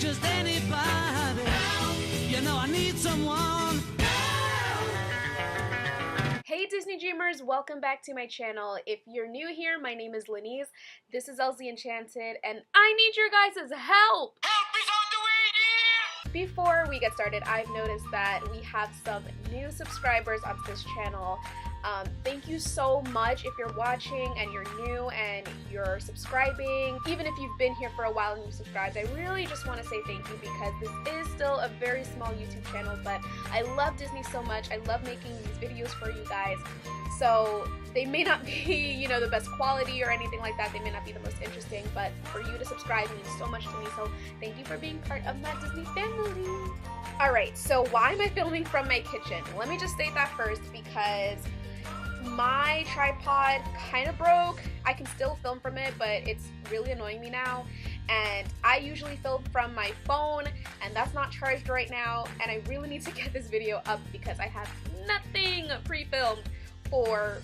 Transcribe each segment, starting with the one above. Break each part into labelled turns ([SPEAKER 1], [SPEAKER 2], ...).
[SPEAKER 1] just anybody. You know I need someone.
[SPEAKER 2] Hey Disney Dreamers, welcome back to my channel. If you're new here, my name is Lenise, this is Elsie Enchanted, and I need your guys' help!
[SPEAKER 3] Help is on the way, dear!
[SPEAKER 2] Before we get started, I've noticed that we have some new subscribers onto this channel. Thank you so much if you're watching and you're new and you're subscribing. Even if you've been here for a while and you've subscribed, I really just want to say thank you because this is still a very small YouTube channel, but I love Disney so much. I love making these videos for you guys. So they may not be, you know, the best quality or anything like that. They may not be the most interesting, but for you to subscribe means so much to me. So thank you for being part of that Disney family. Alright, so why am I filming from my kitchen? Let me just state that first because my tripod kind of broke. I can still film from it, but it's really annoying me now. And I usually film from my phone, and that's not charged right now. And I really need to get this video up because I have nothing pre-filmed for,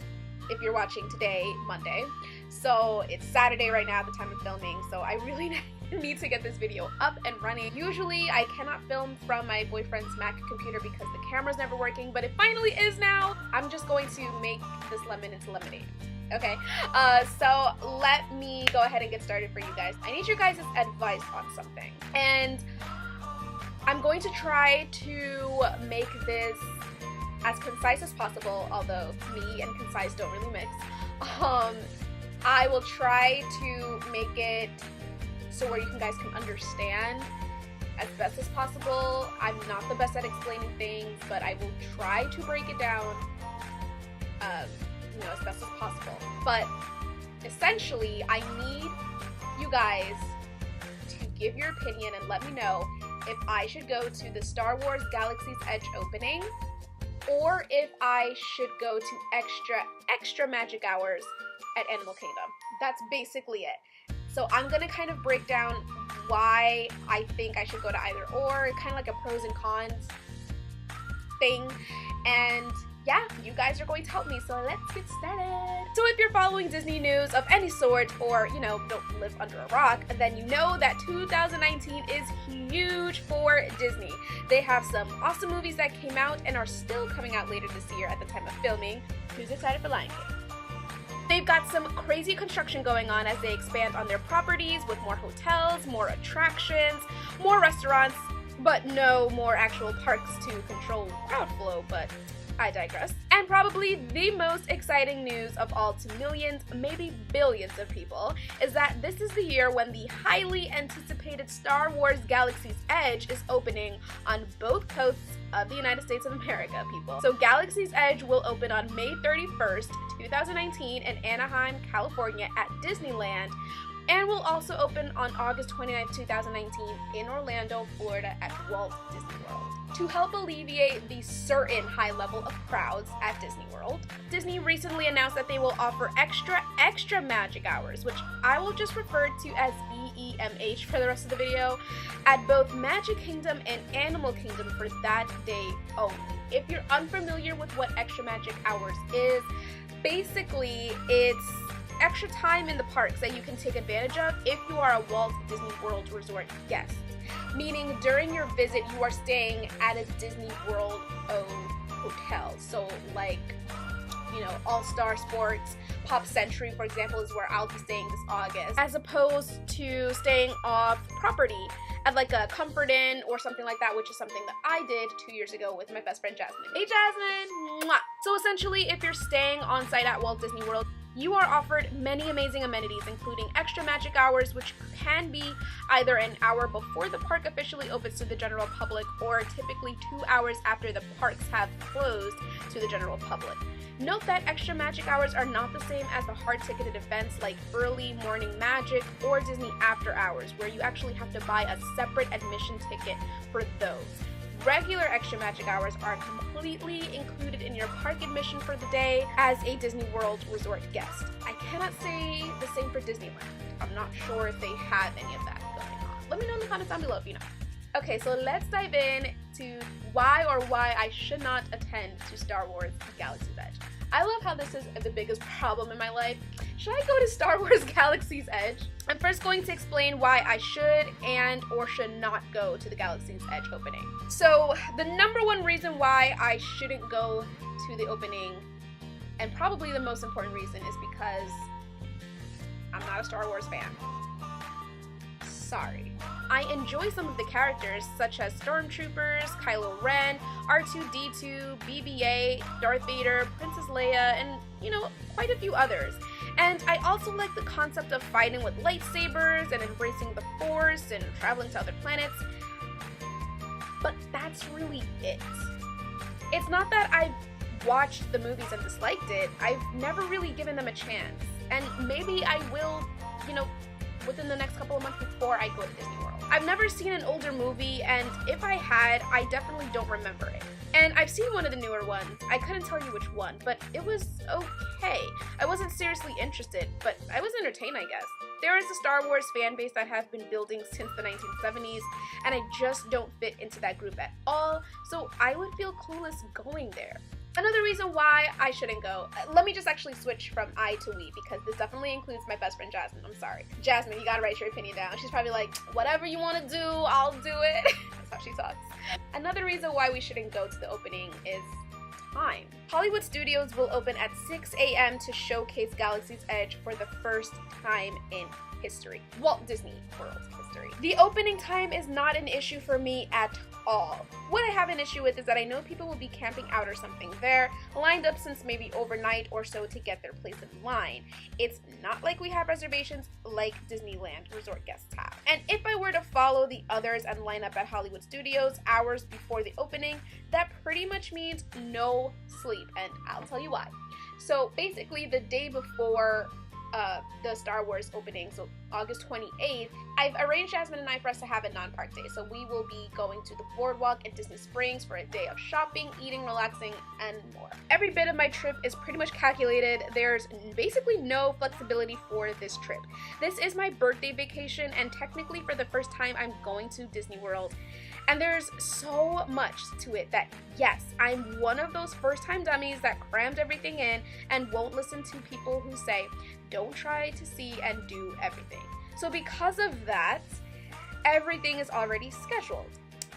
[SPEAKER 2] if you're watching today, Monday. So it's Saturday right now at the time of filming, so I really need to get this video up and running. Usually I cannot film from my boyfriend's Mac computer because the camera's never working, but it finally is now. I'm just going to make this lemon into lemonade. Okay, so let me go ahead and get started for you guys. I need your guys' advice on something, and I'm going to try to make this as concise as possible, although me and concise don't really mix. I will try to make it so where you guys can understand as best as possible. I'm not the best at explaining things, but I will try to break it down, you know, as best as possible. But essentially, I need you guys to give your opinion and let me know if I should go to the Star Wars Galaxy's Edge opening or if I should go to extra magic hours at Animal Kingdom. That's basically it. So I'm gonna kind of break down why I think I should go to either or, kind of like a pros and cons thing. And yeah, you guys are going to help me, so let's get started. So if you're following Disney news of any sort, or, you know, don't live under a rock, then you know that 2019 is huge for Disney. They have some awesome movies that came out and are still coming out later this year at the time of filming. Who's excited for Lion King? They've got some crazy construction going on as they expand on their properties with more hotels, more attractions, more restaurants, but no more actual parks to control crowd flow, but I digress. And probably the most exciting news of all to millions, maybe billions of people, is that this is the year when the highly anticipated Star Wars Galaxy's Edge is opening on both coasts of the United States of America, people. So Galaxy's Edge will open on May 31st, 2019 in Anaheim, California at Disneyland, and will also open on August 29th, 2019 in Orlando, Florida at Walt Disney World. To help alleviate the certain high level of crowds at Disney World, Disney recently announced that they will offer extra magic hours, which I will just refer to as EEMH for the rest of the video, at both Magic Kingdom and Animal Kingdom for that day only. If you're unfamiliar with what extra magic hours is, basically it's extra time in the parks that you can take advantage of if you are a Walt Disney World Resort guest. Meaning during your visit you are staying at a Disney World owned hotel. So like, you know, All Star Sports, Pop Century, for example, is where I'll be staying this August, as opposed to staying off property at like a Comfort Inn or something like that, which is something that I did 2 years ago with my best friend Jasmine. Hey Jasmine! Mwah! So essentially, if you're staying on site at Walt Disney World, you are offered many amazing amenities, including extra magic hours, which can be either an hour before the park officially opens to the general public or typically 2 hours after the parks have closed to the general public. Note that extra magic hours are not the same as the hard-ticketed events like Early Morning Magic or Disney After Hours, where you actually have to buy a separate admission ticket for those. Regular extra magic hours are completely included in your park admission for the day as a Disney World Resort guest. I cannot say the same for Disneyland. I'm not sure if they have any of that going on. Let me know in the comments down below if you know. Okay, so let's dive in to why I should not attend to Star Wars Galaxy's Edge. I love how this is the biggest problem in my life. Should I go to Star Wars Galaxy's Edge? I'm first going to explain why I should and or should not go to the Galaxy's Edge opening. So the number one reason why I shouldn't go to the opening, and probably the most important reason, is because I'm not a Star Wars fan. Sorry. I enjoy some of the characters such as Stormtroopers, Kylo Ren, R2-D2, BB-8, Darth Vader, Princess Leia, and, you know, quite a few others. And I also like the concept of fighting with lightsabers and embracing the Force and traveling to other planets. But that's really it. It's not that I've watched the movies and disliked it. I've never really given them a chance. And maybe I will, you know, within the next couple of months before I go to Disney World. I've never seen an older movie, and if I had, I definitely don't remember it. And I've seen one of the newer ones. I couldn't tell you which one, but it was okay. I wasn't seriously interested, but I was entertained, I guess. There is a Star Wars fan base that have been building since the 1970s, and I just don't fit into that group at all, so I would feel clueless going there. Another reason why I shouldn't go, let me just actually switch from I to we, because this definitely includes my best friend Jasmine. I'm sorry. Jasmine, you gotta write your opinion down. She's probably like, whatever you wanna do, I'll do it. That's how she talks. Another reason why we shouldn't go to the opening is time. Hollywood Studios will open at 6 a.m. to showcase Galaxy's Edge for the first time in history. Walt Disney World's history. The opening time is not an issue for me at all. What I have an issue with is that I know people will be camping out or something there, lined up since maybe overnight or so to get their place in line. It's not like we have reservations like Disneyland resort guests have. And if I were to follow the others and line up at Hollywood Studios hours before the opening, that pretty much means no sleep, and I'll tell you why. So basically the day before the Star Wars opening, so August 28th, I've arranged Jasmine and I for us to have a non-park day. So we will be going to the boardwalk at Disney Springs for a day of shopping, eating, relaxing, and more. Every bit of my trip is pretty much calculated. There's basically no flexibility for this trip. This is my birthday vacation, and technically for the first time I'm going to Disney World. And there's so much to it that, yes, I'm one of those first-time dummies that crammed everything in and won't listen to people who say, don't try to see and do everything. So because of that, everything is already scheduled.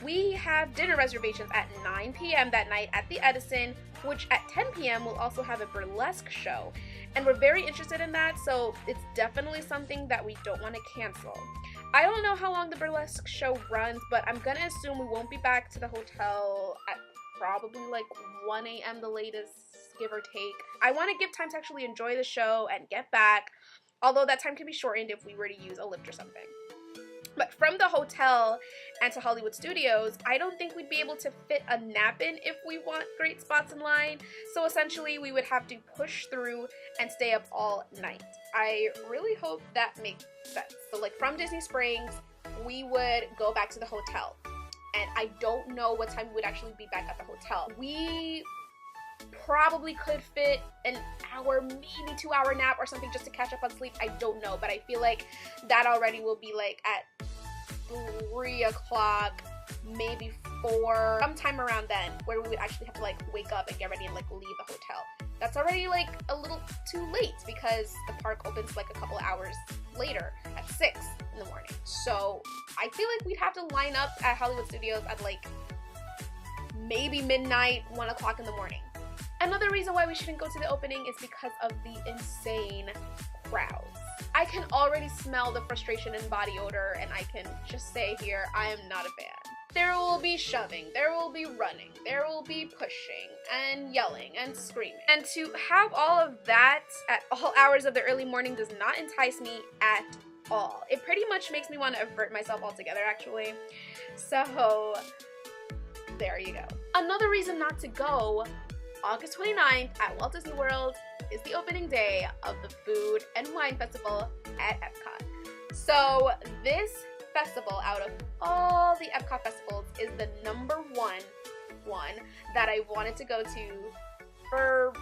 [SPEAKER 2] We have dinner reservations at 9 p.m. that night at the Edison, which at 10 p.m. will also have a burlesque show. And we're very interested in that, so it's definitely something that we don't want to cancel. I don't know how long the burlesque show runs, but I'm gonna assume we won't be back to the hotel at probably like 1 a.m. the latest, give or take. I want to give time to actually enjoy the show and get back, although that time can be shortened if we were to use a lift or something. But from the hotel and to Hollywood Studios, I don't think we'd be able to fit a nap in if we want great spots in line. So essentially, we would have to push through and stay up all night. I really hope that makes sense. So like from Disney Springs, we would go back to the hotel. And I don't know what time we would actually be back at the hotel. We probably could fit an hour, maybe 2 hour nap or something just to catch up on sleep. I don't know, but I feel like that already will be like at 3 o'clock, maybe 4, sometime around then, where we would actually have to like wake up and get ready and like leave the hotel. That's already like a little too late because the park opens like a couple hours later at 6 in the morning. So I feel like we'd have to line up at Hollywood Studios at like maybe midnight, 1 o'clock in the morning. Another reason why we shouldn't go to the opening is because of the insane crowds. I can already smell the frustration in body odor, and I can just say here, I am not a fan. There will be shoving, there will be running, there will be pushing and yelling and screaming. And to have all of that at all hours of the early morning does not entice me at all. It pretty much makes me want to avert myself altogether, actually. So there you go. Another reason not to go, August 29th at Walt Disney World is the opening day of the Food and Wine Festival at Epcot. So this festival, out of all the Epcot festivals, is the number one that I wanted to go to for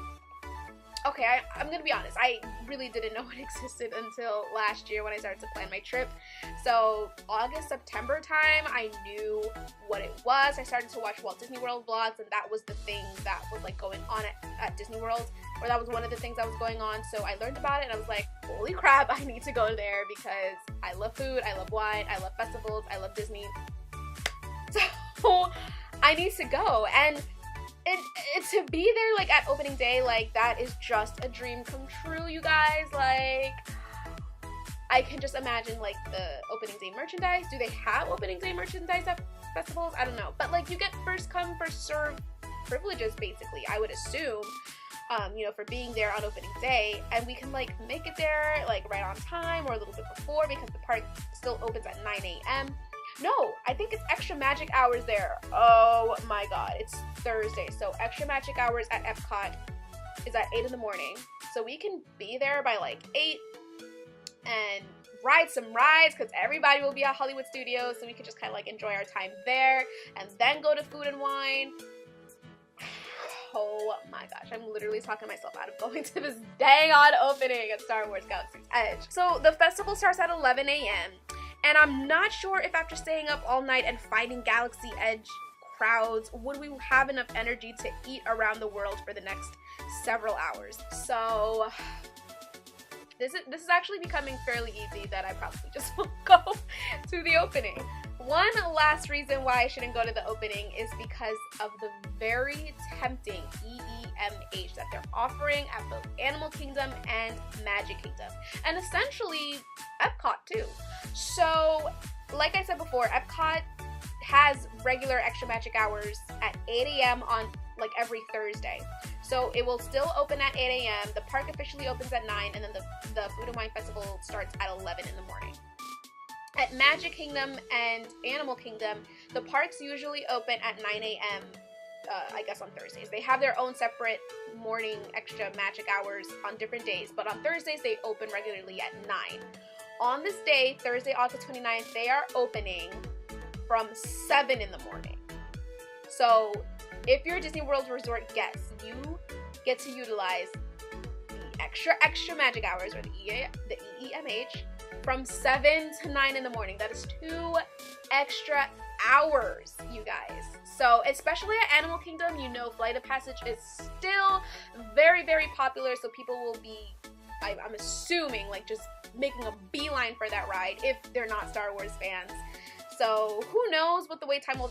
[SPEAKER 2] Okay, I'm gonna be honest, I really didn't know it existed until last year when I started to plan my trip. So August, September time, I knew what it was. I started to watch Walt Disney World vlogs, and that was the thing that was like going on at Disney World, or that was one of the things that was going on. So I learned about it and I was like, holy crap, I need to go there because I love food, I love wine, I love festivals, I love Disney. So I need to go, and to be there like at opening day, like that is just a dream come true, you guys. Like, I can just imagine like the opening day merchandise. Do they have opening day merchandise at festivals? I don't know, but like you get first come first serve privileges basically, I would assume, you know, for being there on opening day, and we can like make it there like right on time or a little bit before because the park still opens at 9 a.m. No, I think it's extra magic hours there. Oh my god, it's Thursday, so extra magic hours at Epcot is at 8 in the morning. So we can be there by like 8 and ride some rides because everybody will be at Hollywood Studios, so we can just kind of like enjoy our time there and then go to Food and Wine. Oh my gosh, I'm literally talking myself out of going to this dang on opening at Star Wars Galaxy's Edge. So the festival starts at 11 a.m. and I'm not sure if after staying up all night and fighting Galaxy Edge crowds, would we have enough energy to eat around the world for the next several hours. So this is actually becoming fairly easy that I probably just won't go to the opening. One last reason why I shouldn't go to the opening is because of the very tempting EEMH that they're offering at both Animal Kingdom and Magic Kingdom, and essentially Epcot too. So like I said before, Epcot has regular extra magic hours at 8 a.m. on like every Thursday. So it will still open at 8 a.m. The park officially opens at 9, and then the Food and Wine Festival starts at 11 in the morning. At Magic Kingdom and Animal Kingdom, the parks usually open at 9 a.m. I guess on Thursdays. They have their own separate morning extra magic hours on different days, but on Thursdays they open regularly at 9. On this day, Thursday, August 29th, they are opening from 7 in the morning. So if you're a Disney World Resort guest, you get to utilize the extra magic hours, or the EEMH, from 7 to 9 in the morning. That is 2 extra hours, you guys. So especially at Animal Kingdom, you know, Flight of Passage is still very, very popular, so people will be, I'm assuming, like just making a beeline for that ride if they're not Star Wars fans. So who knows what the wait time will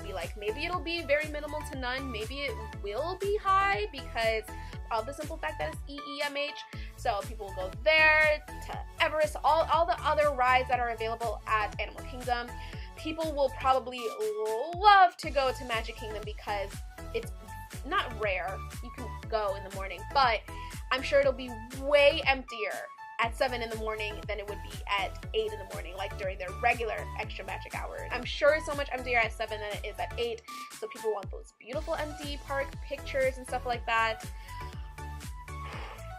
[SPEAKER 2] be like. Maybe it'll be very minimal to none. Maybe it will be high because of the simple fact that it's EEMH. So people will go there, to Everest, all the other rides that are available at Animal Kingdom. People will probably love to go to Magic Kingdom because it's not rare. You can go in the morning, but I'm sure it'll be way emptier at 7 in the morning than it would be at 8 in the morning, like during their regular extra magic hours. I'm sure it's so much emptier at 7 than it is at 8, so people want those beautiful empty park pictures and stuff like that.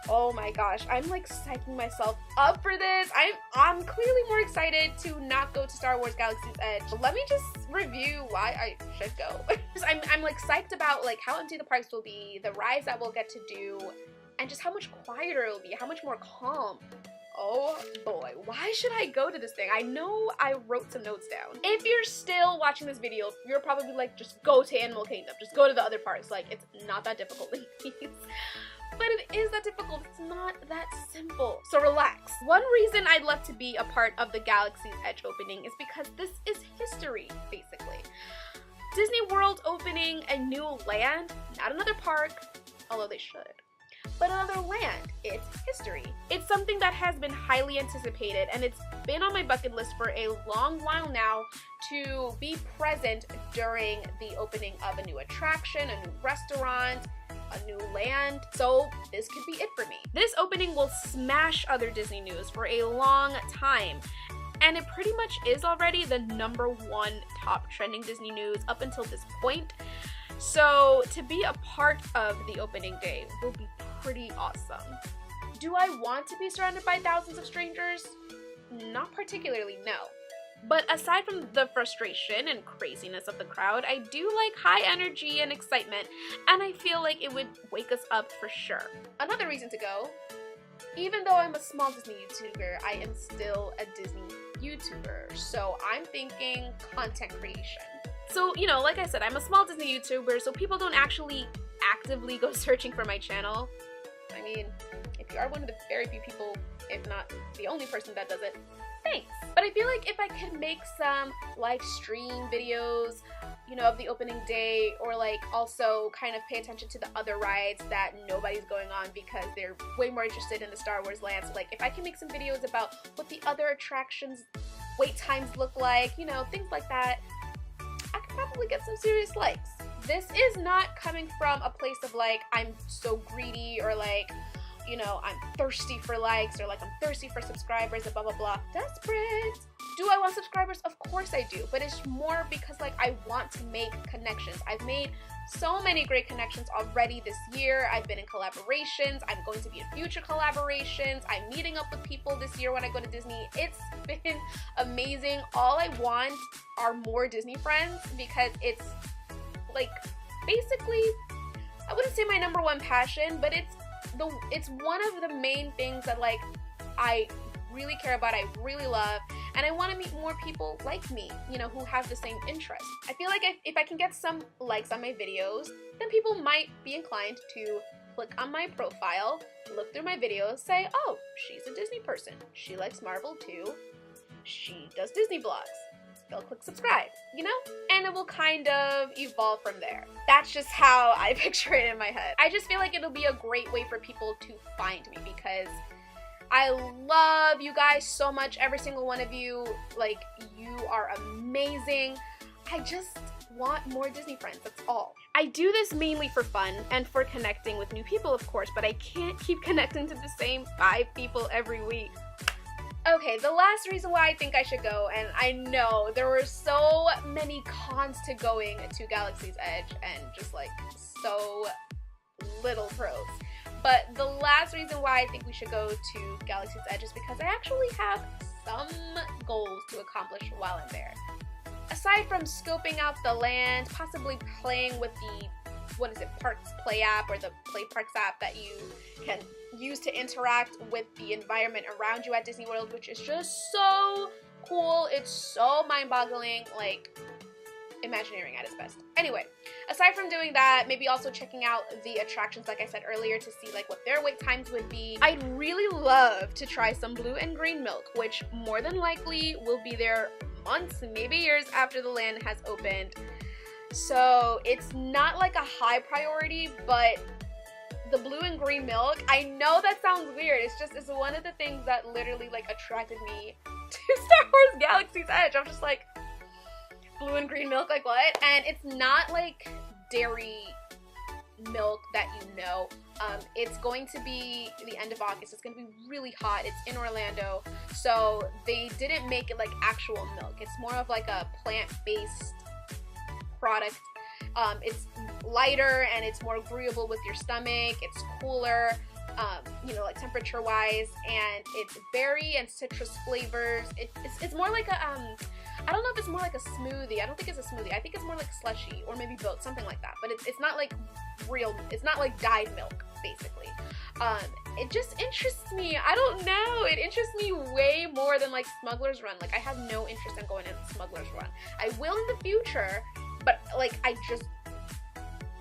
[SPEAKER 2] Oh my gosh, I'm like psyching myself up for this. I'm clearly more excited to not go to Star Wars Galaxy's Edge. Let me just review why I should go. I'm like psyched about like how empty the parks will be, the rides that we'll get to do, and just how much quieter it'll be, how much more calm. Oh boy, why should I go to this thing? I know I wrote some notes down. If you're still watching this video, you're probably like, just go to Animal Kingdom, just go to the other parks. Like, it's not that difficult, ladies. But it is that difficult. It's not that simple. So relax. One reason I'd love to be a part of the Galaxy's Edge opening is because this is history, basically. Disney World opening a new land, not another park, although they should, but another land. It's history. It's something that has been highly anticipated, and it's been on my bucket list for a long while now to be present during the opening of a new attraction, a new restaurant, a new land. So this could be it for me. This opening will smash other Disney news for a long time, and it pretty much is already the #1 top trending Disney news up until this point. So to be a part of the opening day will be pretty awesome. Do I want to be surrounded by thousands of strangers? Not particularly, no. But aside from the frustration and craziness of the crowd, I do like high energy and excitement, and I feel like it would wake us up for sure. Another reason to go, even though I'm a small Disney YouTuber, I am still a Disney YouTuber, so I'm thinking content creation. So, you know, like I said, I'm a small Disney YouTuber, so people don't actually actively go searching for my channel. I mean, if you are one of the very few people, if not the only person that does it, thanks. But I feel like if I could make some live stream videos, you know, of the opening day, or like also kind of pay attention to the other rides that nobody's going on because they're way more interested in the Star Wars land. So like if I can make some videos about what the other attractions wait times look like, you know, things like that, I could probably get some serious likes. This is not coming from a place of like, I'm so greedy, or like, you know, I'm thirsty for likes, or like I'm thirsty for subscribers, and blah blah blah. Desperate. Do I want subscribers? Of course I do, but it's more because like I want to make connections. I've made so many great connections already this year. I've been in collaborations. I'm going to be in future collaborations. I'm meeting up with people this year when I go to Disney. It's been amazing. All I want are more Disney friends, because it's like basically, I wouldn't say my number one passion, but it's one of the main things that like I really care about, I really love, and I want to meet more people like me, you know, who have the same interests. I feel like if I can get some likes on my videos, then people might be inclined to click on my profile, look through my videos, say, oh, she's a Disney person, she likes Marvel too, she does Disney vlogs. They'll click subscribe, you know? And it will kind of evolve from there. That's just how I picture it in my head. I just feel like it'll be a great way for people to find me, because I love you guys so much, every single one of you. Like, you are amazing. I just want more Disney friends, that's all. I do this mainly for fun and for connecting with new people, of course, but I can't keep connecting to the same 5 people every week. Okay, the last reason why I think I should go, and I know there were so many cons to going to Galaxy's Edge and just like so little pros, but the last reason why I think we should go to Galaxy's Edge is because I actually have some goals to accomplish while I'm there. Aside from scoping out the land, possibly playing with the, what is it, Parks Play app, or the Play Parks app that you can use to interact with the environment around you at Disney World, which is just so cool. It's so mind-boggling, like Imagineering at its best. Anyway, aside from doing that, maybe also checking out the attractions like I said earlier to see like what their wait times would be. I'd really love to try some blue and green milk, which more than likely will be there months, maybe years after the land has opened. So it's not like a high priority, but the blue and green milk, I know that sounds weird, it's one of the things that literally like attracted me to Star Wars Galaxy's Edge. I'm just like, blue and green milk, like what? And it's not like dairy milk that you know. It's going to be the end of August. It's going to be really hot. It's in Orlando, so they didn't make it like actual milk. It's more of like a plant-based product. It's lighter and it's more agreeable with your stomach. It's cooler, you know, like temperature wise, and it's berry and citrus flavors. It's more like a I don't know if it's more like a smoothie. I don't think it's a smoothie. I think it's more like slushy, or maybe both, something like that. But it's not like real, it's not like dyed milk, basically. It just interests me. I don't know. It interests me way more than like Smuggler's Run. Like, I have no interest in going into Smuggler's Run. I will in the future, but like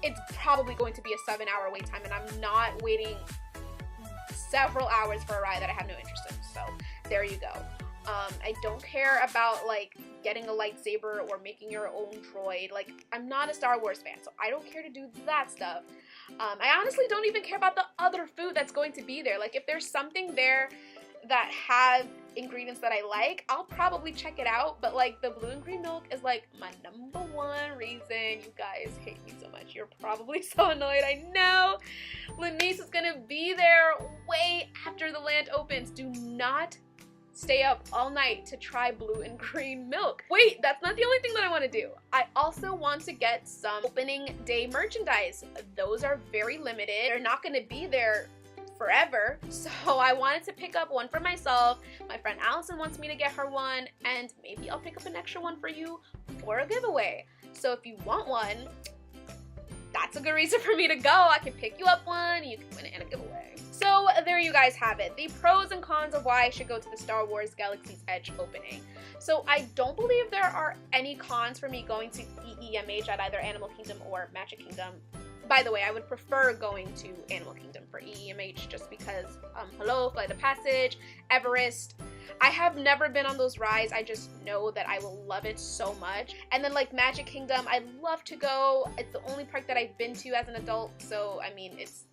[SPEAKER 2] it's probably going to be a 7-hour wait time, and I'm not waiting several hours for a ride that I have no interest in. So there you go. I don't care about like getting a lightsaber or making your own droid. Like, I'm not a Star Wars fan, so I don't care to do that stuff. I honestly don't even care about the other food that's going to be there. Like, if there's something there that has ingredients that I like, I'll probably check it out. But like, the blue and green milk is like my #1 reason. You guys hate me so much. You're probably so annoyed. I know. Lanice is gonna be there way after the land opens. Do not stay up all night to try blue and green milk. Wait, that's not the only thing that I want to do. I also want to get some opening day merchandise. Those are very limited. They're not going to be there forever, so I wanted to pick up one for myself. My friend Allison wants me to get her one, and maybe I'll pick up an extra one for you for a giveaway. So if you want one, that's a good reason for me to go. I can pick you up one, you can win it in a giveaway. So there you guys have it, the pros and cons of why I should go to the Star Wars Galaxy's Edge opening. So I don't believe there are any cons for me going to EEMH at either Animal Kingdom or Magic Kingdom. By the way, I would prefer going to Animal Kingdom for EEMH just because, hello, Flight of Passage, Everest. I have never been on those rides. I just know that I will love it so much. And then like Magic Kingdom, I'd love to go. It's the only park that I've been to as an adult, so I mean, it's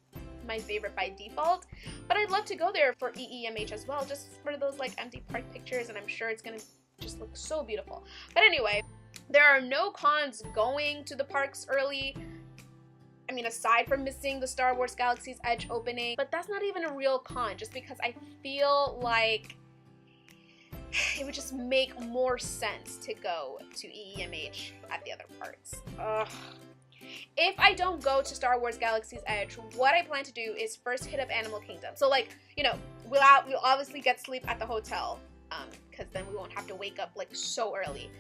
[SPEAKER 2] my favorite by default. But I'd love to go there for EEMH as well, just for those like empty park pictures, and I'm sure it's gonna just look so beautiful. But anyway, there are no cons going to the parks early. I mean, aside from missing the Star Wars Galaxy's Edge opening, but that's not even a real con, just because I feel like it would just make more sense to go to EEMH at the other parks. Ugh. If I don't go to Star Wars Galaxy's Edge, what I plan to do is first hit up Animal Kingdom. So like, you know, we'll obviously get sleep at the hotel, because then we won't have to wake up like so early.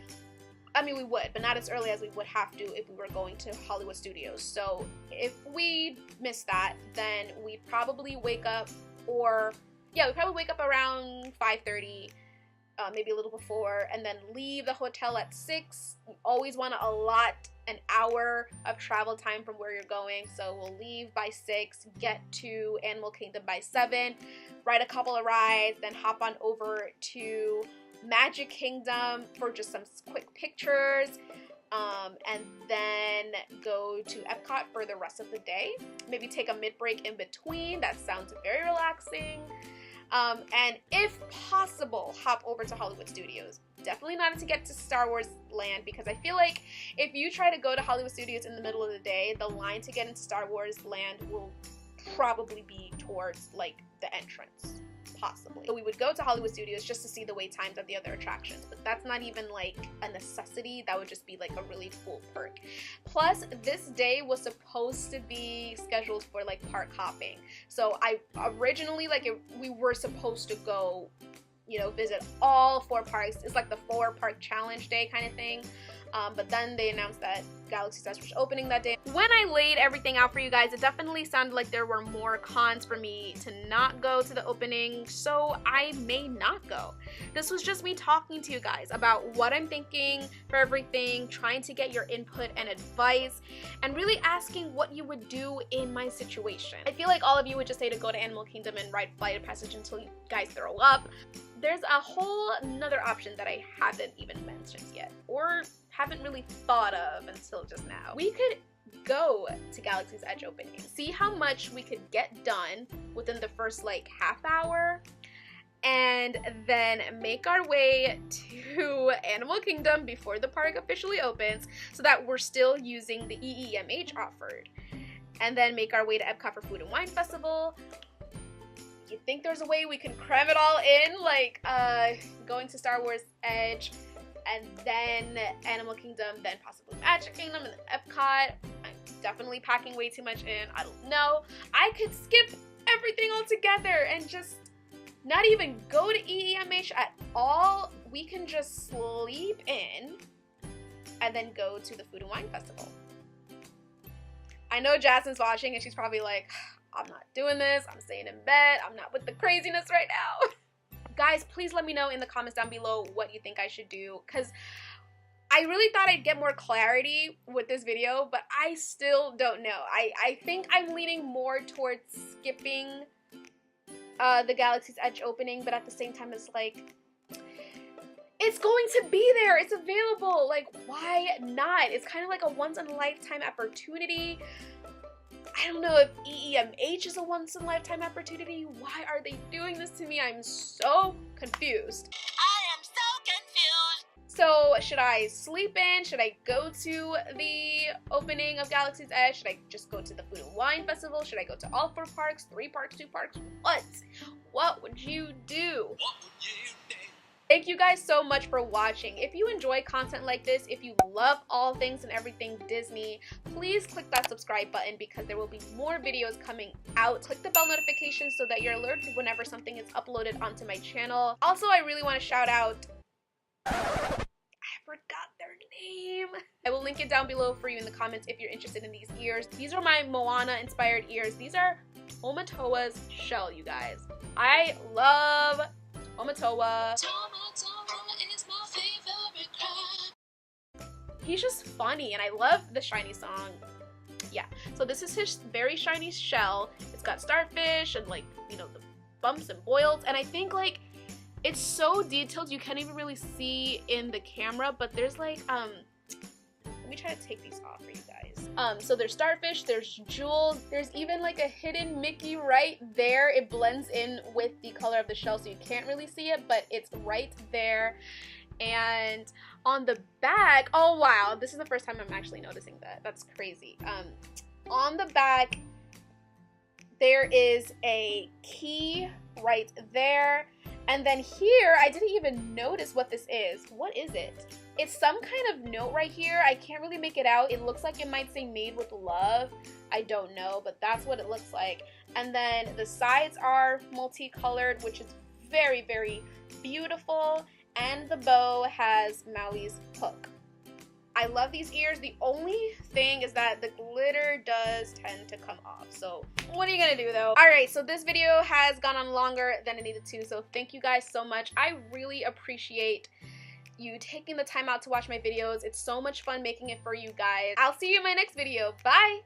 [SPEAKER 2] I mean, we would, but not as early as we would have to if we were going to Hollywood Studios. So if we miss that, then we'd probably wake up, we'd probably wake up around 5:30, maybe a little before, and then leave the hotel at 6. We always want to allot an hour of travel time from where you're going. So we'll leave by 6, get to Animal Kingdom by 7, ride a couple of rides, then hop on over to Magic Kingdom for just some quick pictures, and then go to Epcot for the rest of the day. Maybe take a mid-break in between. That sounds very relaxing. And if possible, hop over to Hollywood Studios. Definitely not to get to Star Wars Land, because I feel like if you try to go to Hollywood Studios in the middle of the day, the line to get into Star Wars Land will probably be towards like the entrance. Possibly. So we would go to Hollywood Studios just to see the wait times of the other attractions, but that's not even like a necessity. That would just be like a really cool perk. Plus, this day was supposed to be scheduled for like park hopping. So I originally, we were supposed to go, you know, visit all 4 parks. It's like the 4-park challenge day kind of thing. But then they announced that Galaxy's Edge was opening that day. When I laid everything out for you guys, it definitely sounded like there were more cons for me to not go to the opening, so I may not go. This was just me talking to you guys about what I'm thinking for everything, trying to get your input and advice, and really asking what you would do in my situation. I feel like all of you would just say to go to Animal Kingdom and ride Flight of Passage until you guys throw up. There's a whole nother option that I haven't even mentioned yet, or haven't really thought of until just now. We could go to Galaxy's Edge opening, see how much we could get done within the first like half hour, and then make our way to Animal Kingdom before the park officially opens, so that we're still using the EEMH offered, and then make our way to Epcot for Food and Wine Festival. You think there's a way we can cram it all in, like going to Star Wars Edge, and then Animal Kingdom, then possibly Magic Kingdom, and then Epcot? I'm definitely packing way too much in. I don't know. I could skip everything altogether and just not even go to EEMH at all. We can just sleep in and then go to the Food and Wine Festival. I know Jasmine's watching and she's probably like, I'm not doing this. I'm staying in bed. I'm not with the craziness right now. Guys, please let me know in the comments down below what you think I should do, because I really thought I'd get more clarity with this video, but I still don't know. I think I'm leaning more towards skipping the Galaxy's Edge opening, but at the same time, it's like, it's going to be there. It's available. Like, why not? It's kind of like a once-in-a-lifetime opportunity. I don't know if EEMH is a once-in-a-lifetime opportunity. Why are they doing this to me? I'm so confused.
[SPEAKER 3] I am so confused.
[SPEAKER 2] So, should I sleep in? Should I go to the opening of Galaxy's Edge? Should I just go to the Food and Wine Festival? Should I go to all 4 parks, 3 parks, 2 parks? What would you do?
[SPEAKER 3] What would you do?
[SPEAKER 2] Thank you guys so much for watching. If you enjoy content like this, if you love all things and everything Disney, please click that subscribe button because there will be more videos coming out. Click the bell notification so that you're alerted whenever something is uploaded onto my channel. Also, I really want to shout out, I forgot their name. I will link it down below for you in the comments if you're interested in these ears. These are my Moana inspired ears. These are Omatoa's shell, you guys. I love Omatoa.
[SPEAKER 3] Is my favorite crab.
[SPEAKER 2] He's just funny and I love the shiny song. Yeah, so this is his very shiny shell. It's got starfish and like, you know, the bumps and boils, and I think like it's so detailed you can't even really see in the camera, but there's like let me try to take these off for you guys. So there's starfish, there's jewels, there's even like a hidden Mickey right there. It blends in with the color of the shell so you can't really see it, but it's right there. And on the back, oh wow, this is the first time I'm actually noticing that. That's crazy. On the back, there is a key right there. And then here, I didn't even notice what this is. What is it? It's some kind of note right here. I can't really make it out. It looks like it might say made with love. I don't know, but that's what it looks like. And then the sides are multicolored, which is very, very beautiful. And the bow has Maui's hook. I love these ears. The only thing is that the glitter does tend to come off. So what are you gonna do though? Alright, so this video has gone on longer than it needed to. So thank you guys so much. I really appreciate you taking the time out to watch my videos. It's so much fun making it for you guys. I'll see you in my next video. Bye!